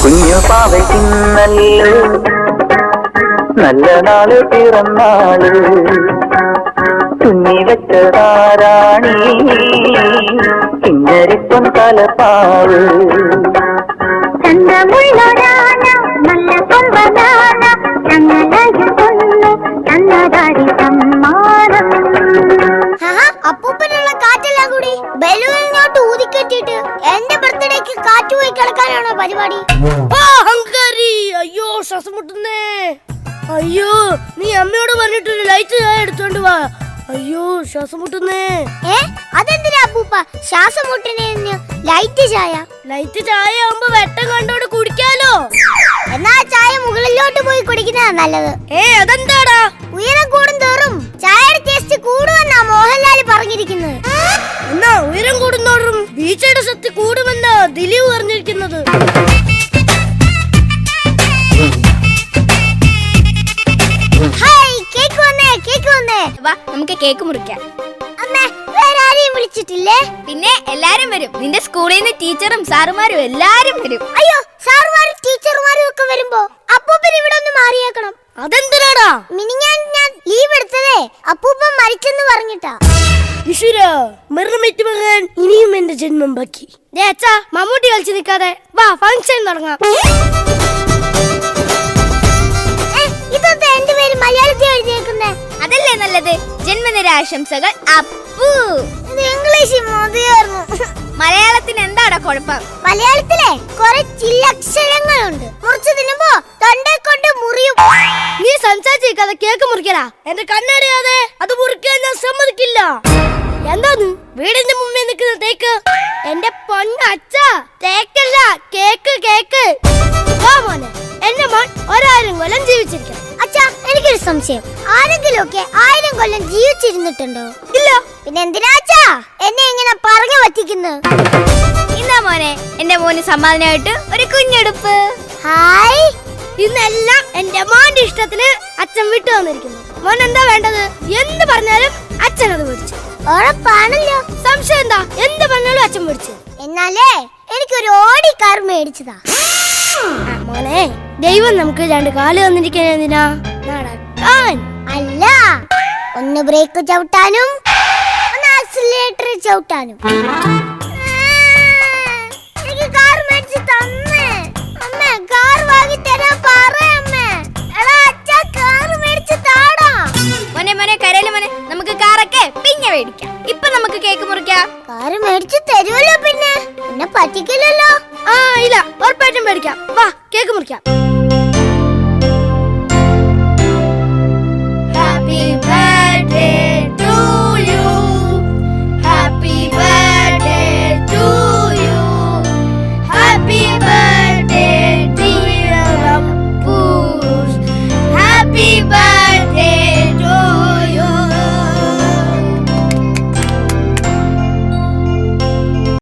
കുഞ്ഞു പാവയ്ക്കുന്നല്ലോ നല്ല നാള് പിറന്നാള് തുന്നി വെച്ചതാരാണി കിന്നരിപ്പം തലപ്പാവ് ചന്തമുള്ളൊരാന നല്ല കൊമ്പനാന ഞങ്ങളൊന്നു തന്നതാടി സമ്മാനം. അപ്പൂപ്പനുള്ള കാറ്റെല്ലാം കൂടി ബലൂണിനോട്ട് ഊതിക്കെട്ടിട്ട് എന്റെ ബർത്ത്ഡേക്ക് കാറ്റ് പോയി കിടക്കാനാണോ പരിപാടി? അയ്യോ ശ്വാസം മുട്ടുന്നേ. അയ്യോ നീ അമ്മയോട് പറഞ്ഞിട്ടൊരു ലൈറ്റ് ചായ എടുത്തോണ്ട് വാ. അയ്യോ ശ്വാസം മുട്ടുന്നേ. അതെന്തിനാ അപ്പൂപ്പ ശ്വാസം മുട്ടിന് ലൈറ്റ് ചായ? ലൈറ്റ് ചായ ആവുമ്പോ വെട്ടം കണ്ടോട് കുടിക്കാലോ. എന്നാ ചായ മുകളിലോട്ട് പോയി കുടിക്കുന്നതാ നല്ലത്. അതെന്താടാ? ഉയരം കൂടുന്തോറും ചായയുടെ ടേസ്റ്റ് കൂടുമെന്നാ മോഹൻലാൽ പറഞ്ഞിരിക്കുന്നത്. എന്നാ ഉയരം കൂടുന്നോറും വീഴ്ചയുടെ ശക്തി കൂടുമെന്നാ ദിലീപ് പറഞ്ഞിരിക്കുന്നത്. നമുക്ക് കേക്ക് മുറിക്കാം. അമ്മേ വേറെ ആരെയും വിളിച്ചിട്ടില്ലേ? പിന്നെ എല്ലാരും വരും. നിന്റെ സ്കൂളിൽ നിന്ന് ടീച്ചറും സാറുമാരും എല്ലാരും വരും. അയ്യോ സാറുമാരും ടീച്ചർമാരും ഒക്കെ വരുമ്പോ അപ്പൂപ്പൻ ഇവിടെ ഒന്ന് മാറിയേക്കണം. അതെന്തിനാടാ? ഞാൻ ലീവ് എടുത്തതേ അപ്പൂപ്പൻ മരിച്ചെന്ന് പറഞ്ഞിട്ടാ. ഈശ്വരാ മരണമേറ്റ് മകൻ ഇനിയും എന്റെ ജന്മം ബാക്കി. അച്ഛാ മമ്മൂട്ടി കളിച്ച് നിൽക്കാതെ വാ ഫംഗ്ഷൻ തുടങ്ങാം. ഇതൊക്കെ എന്റെ പേര് മലയാളത്തിൽ എഴുതിയേക്കുന്നേ. അതല്ലേ നല്ലത്? ജന്മദിന ആശംസകൾ അപ്പു. ഇത് ഇംഗ്ലീഷ് മതിയായിരുന്നു. മലയാളത്തിന് എന്താടാ കുഴപ്പം? മലയാളത്തിലെ കുറെ ചില്ലക്ഷരങ്ങളുണ്ട്. മുറിച്ചു തിന്നുമ്പോ തൊണ്ടേ കൊണ്ട് മുറിയും. നീ സംസാരിച്ചിരിക്കാതെ കേക്ക് മുറിക്കലാ. എന്റെ കണ്ണടയാതെ അത് മുറിക്കാൻ ഞാൻ സമ്മതിക്കില്ല. എന്താന്ന് വീടിന്റെ മുമ്പിൽ നിൽക്കുന്ന തേക്ക്? എന്റെ പൊന്നച്ഛാ തേക്കല്ല കേക്ക് കേക്ക്. വാ മോനെ, എന്റെ മോൻ 1000 കൊല്ലം ജീവിച്ചിരിക്കണം. അച്ഛാ എനിക്കൊരു സംശയം, ആരെങ്കിലും ഒക്കെ 1000 കൊല്ലം ജീവിച്ചിരുന്നിട്ടുണ്ടോ? ഇല്ല. പിന്നെ എന്തിനാ അച്ഛാ എന്നെ ഇങ്ങനെ പറഞ്ഞു പറ്റിക്കുന്നത്? ഇന്നാ മോനെ എന്റെ മോന് സമ്മാനമായിട്ട് ഒരു കുഞ്ഞെടുപ്പ്. ഹായ്. ഇന്നെല്ലാം എന്റെ മോന്റെ ഇഷ്ടത്തിന് അച്ഛൻ വിട്ടു വന്നിരിക്കുന്നു. മോൻ എന്താ വേണ്ടത്? എന്ത് പറഞ്ഞാലും അച്ഛൻ അത് മേടിച്ചു. ഉറപ്പാണല്ലോ. സംശയം എന്താ? എന്ത് പറഞ്ഞാലും അച്ഛൻ മേടിച്ചു. എന്നാലേ എനിക്കൊരു ഓടിക്കാർ മേടിച്ചതാ. മോനെ ദൈവം നമുക്ക് 2 കാല് തന്നിരിക്കുന്നത് എന്തിനാ? നടക്കാൻ അല്ല, ഒന്ന് ബ്രേക്ക് ചവിട്ടാനും ഒന്ന് ആക്സിലറേറ്റർ ചവിട്ടാനും. എനിക്ക് കാർ മേടിച്ച് തന്നേ. അമ്മേ കാർ വാങ്ങി തരാൻ പറയമ്മേ. എടാ അച്ഛാ കാർ മേടിച്ച് താടാ. മോനെ മോനെ കരയില് മോനെ, നമുക്ക് കാറൊക്കെ പിന്നെ മേടിക്കാം. ഇപ്പൊ നമുക്ക് കേക്ക് മുറിക്കാം. കാർ മേടിച്ച് തരുമല്ലോ, പിന്നെ എന്നെ പറ്റിക്കില്ലല്ലോ. ഇല്ല ഉറപ്പായിട്ടും മേടിക്കാം. വാ കേക്ക് മുറിക്കാം.